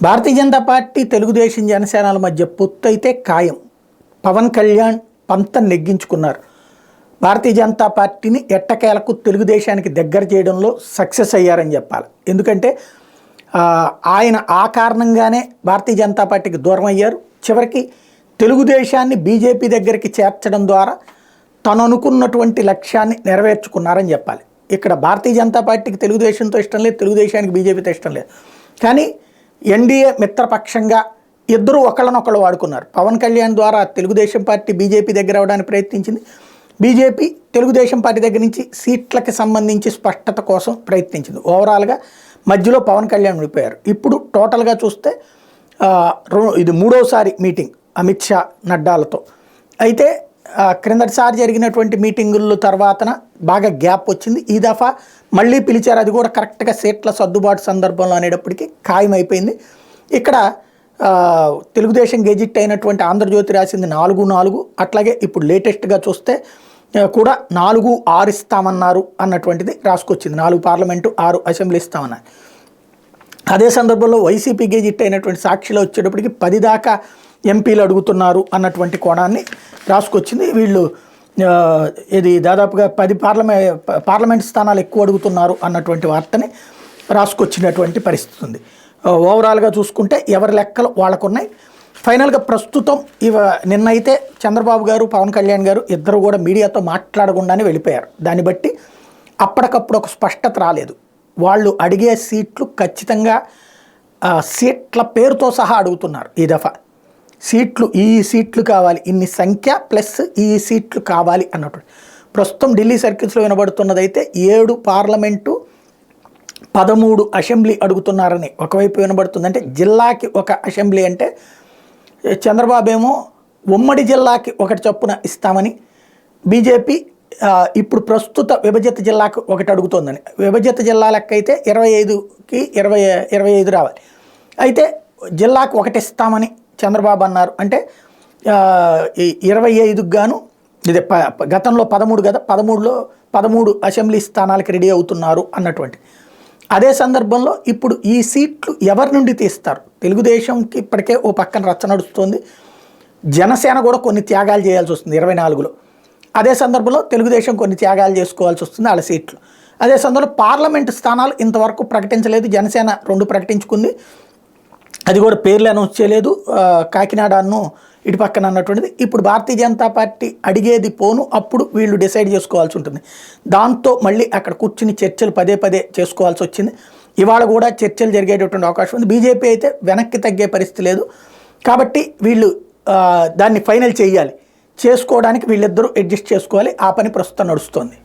Bharatiya Janata party Telugu Desam జనసేనల మధ్య పొత్తు అయితే ఖాయం. పవన్ కళ్యాణ్ పంతం నెగ్గించుకున్నారు. భారతీయ జనతా పార్టీని ఎట్టకేలకు తెలుగుదేశానికి దగ్గర చేయడంలో సక్సెస్ అయ్యారని చెప్పాలి. ఎందుకంటే ఆయన ఆ కారణంగానే భారతీయ జనతా పార్టీకి దూరం అయ్యారు. చివరికి తెలుగుదేశాన్ని బీజేపీ దగ్గరికి చేర్చడం ద్వారా తను అనుకున్నటువంటి లక్ష్యాన్ని నెరవేర్చుకున్నారని చెప్పాలి. ఇక్కడ భారతీయ జనతా పార్టీకి తెలుగుదేశంతో ఇష్టం లేదు, తెలుగుదేశానికి బీజేపీతో ఇష్టం లేదు. కానీ ఎన్డీఏ మిత్రపక్షంగా ఇద్దరు ఒకళ్ళనొకళ్ళు వాడుకున్నారు. పవన్ కళ్యాణ్ ద్వారా తెలుగుదేశం పార్టీ బీజేపీ దగ్గర అవడానికి ప్రయత్నించింది. బీజేపీ తెలుగుదేశం పార్టీ దగ్గర నుంచి సీట్లకి సంబంధించి స్పష్టత కోసం ప్రయత్నించింది. ఓవరాల్గా మధ్యలో పవన్ కళ్యాణ్ ఉండిపోయారు. ఇప్పుడు టోటల్గా చూస్తే ఇది మూడోసారి మీటింగ్ అమిత్ షా నడ్డాలతో. అయితే క్రిందటిసారి జరిగినటువంటి మీటింగుల తర్వాతన బాగా గ్యాప్ వచ్చింది. ఈ దఫా మళ్ళీ పిలిచారు. అది కూడా కరెక్ట్గా సీట్ల సర్దుబాటు సందర్భంలో అనేటప్పటికీ ఖాయమైపోయింది. ఇక్కడ తెలుగుదేశం గెజిట్ అయినటువంటి ఆంధ్రజ్యోతి రాసింది 4-4, అట్లాగే ఇప్పుడు లేటెస్ట్గా చూస్తే కూడా 4-6 ఇస్తామన్నారు అన్నటువంటిది రాసుకొచ్చింది. 4 పార్లమెంటు 6 అసెంబ్లీ ఇస్తామన్నారు. అదే సందర్భంలో వైసీపీ గెజిట్ అయినటువంటి సాక్షిలో వచ్చేటప్పటికి 10 దాకా ఎంపీలు అడుగుతున్నారు అన్నటువంటి కోణాన్ని రాసుకొచ్చింది. వీళ్ళు ఇది దాదాపుగా 10 పార్లమెంట్ స్థానాలు ఎక్కువ అడుగుతున్నారు అన్నటువంటి వార్తని రాసుకొచ్చినటువంటి పరిస్థితి ఉంది. ఓవరాల్గా చూసుకుంటే ఎవరి లెక్కలు వాళ్ళకున్నాయి. ఫైనల్గా ప్రస్తుతం నిన్నైతే చంద్రబాబు గారు పవన్ కళ్యాణ్ గారు ఇద్దరు కూడా మీడియాతో మాట్లాడకుండానే వెళ్ళిపోయారు. దాన్ని బట్టి అప్పటికప్పుడు ఒక స్పష్టత రాలేదు. వాళ్ళు అడిగే సీట్లు ఖచ్చితంగా సీట్ల పేరుతో సహా అడుగుతున్నారు. ఈ దఫా ఈ సీట్లు కావాలి, ఇన్ని సంఖ్య ప్లస్ ఈ సీట్లు కావాలి అన్నట్టు. ప్రస్తుతం ఢిల్లీ సర్కిల్స్లో వినబడుతున్నదైతే 7 పార్లమెంటు 13 అసెంబ్లీ అడుగుతున్నారని ఒకవైపు వినబడుతుంది. అంటే జిల్లాకి ఒక అసెంబ్లీ అంటే చంద్రబాబు ఏమో ఉమ్మడి జిల్లాకి ఒకటి చొప్పున ఇస్తామని, బీజేపీ ఇప్పుడు ప్రస్తుత విభజిత జిల్లాకు ఒకటి అడుగుతోందని. విభజిత జిల్లా లెక్క అయితే 25కి 25 రావాలి. అయితే జిల్లాకు ఒకటి ఇస్తామని చంద్రబాబు అన్నారు. అంటే 25కు గాను ఇది గతంలో 13 కదా, 13లో 13 అసెంబ్లీ స్థానాలకి రెడీ అవుతున్నారు అన్నటువంటి. అదే సందర్భంలో ఇప్పుడు ఈ సీట్లు ఎవరి నుండి తీస్తారు? తెలుగుదేశంకి ఇప్పటికే ఓ పక్కన రచ్చ నడుస్తుంది. జనసేన కూడా కొన్ని త్యాగాలు చేయాల్సి వస్తుంది 24లో. అదే సందర్భంలో తెలుగుదేశం కొన్ని త్యాగాలు చేసుకోవాల్సి వస్తుంది వాళ్ళ సీట్లు. అదే సందర్భంలో పార్లమెంటు స్థానాలు ఇంతవరకు ప్రకటించలేదు. జనసేన 2 ప్రకటించుకుంది, అది కూడా పేర్లు అనౌన్స్ చేయలేదు. కాకినాడను ఇటు పక్కన అన్నటువంటిది. ఇప్పుడు భారతీయ జనతా పార్టీ అడిగేది పోను, అప్పుడు వీళ్ళు డిసైడ్ చేసుకోవాల్సి ఉంటుంది. దాంతో మళ్ళీ అక్కడ కూర్చుని చర్చలు పదే చేసుకోవాల్సి వచ్చింది. ఇవాళ కూడా చర్చలు జరిగేటటువంటి అవకాశం ఉంది. బీజేపీ అయితే వెనక్కి తగ్గే పరిస్థితి లేదు. కాబట్టి వీళ్ళు దాన్ని ఫైనల్ చేయాలి. చేసుకోవడానికి వీళ్ళిద్దరూ అడ్జస్ట్ చేసుకోవాలి. ఆ పని ప్రస్తుతం నడుస్తోంది.